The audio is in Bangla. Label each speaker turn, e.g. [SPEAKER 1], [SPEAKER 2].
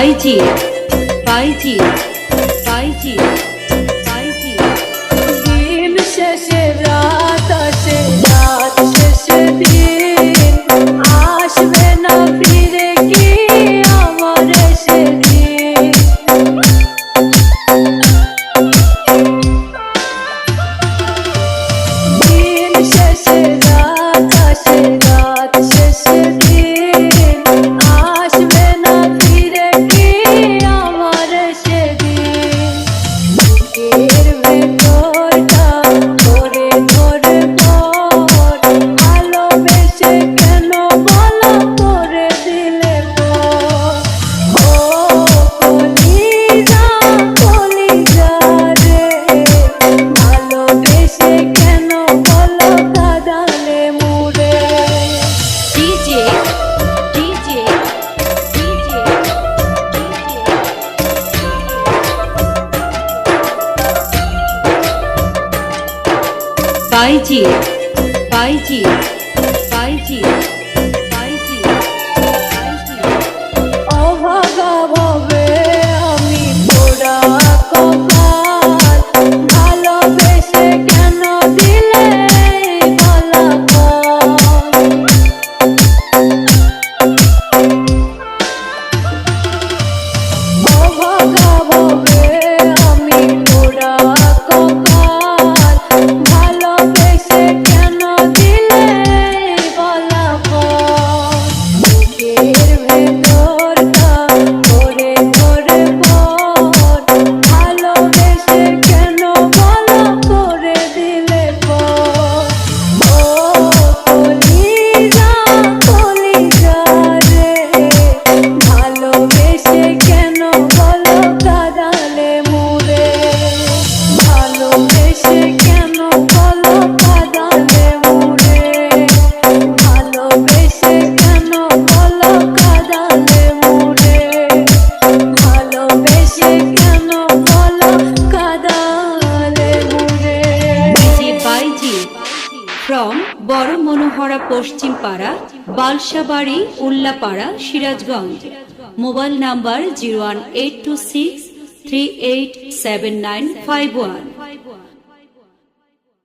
[SPEAKER 1] বাইজি বাইজি বাইজি বাইজি
[SPEAKER 2] দিন শেষে রাত আসে, রাত শেষে দিন আসবে না ফিরে কি আমার সেদিন। দিন শেষে রাত আসে, রাত শেষে দিন আসবে না ফিরে কি আমার সেদিন। বুকের ভেতরটা ধরে ধরে পর ভালোবেসে কেন বলো করে দিলে পর। ও কলিজা কলিজা রে, ভালোবেসে কেন বলো কাঁদালে মুরে।
[SPEAKER 1] ডিজে ডিজে ডিজে বাইজি বাইজি বাইজি বাইজি বাইজি
[SPEAKER 2] অভাগা ভাবে আমি পোড়া কপাল, ভালোবেসে কেন দিলে গলা কল। অভাগা ভাবে আমি পোড়া কপাল, ভালোবেসে কেন দিলে গলা কল। বুকের ভেতরটা ধরে ধরে পর ভালোবেসে কেন বলো করে দিলে পর। ও কলিজা কলিজা রে, ভালোবেসে কেন বলো কাঁদালে মুরে। ভালোবেসে কেন বলো কাঁদালে মুরে। ভালোবেসে কেন বলো কাঁদালে মুরে। ভালোবেসে কেন বলো কাঁদালে মুরে।
[SPEAKER 1] ডিজে বাইজি ফ্রম বড় মনোহরা পশ্চিম পাড়া, বালসাবাড়ি, উল্লাপাড়া, সিরাজগঞ্জ। Mobile number 01826387951।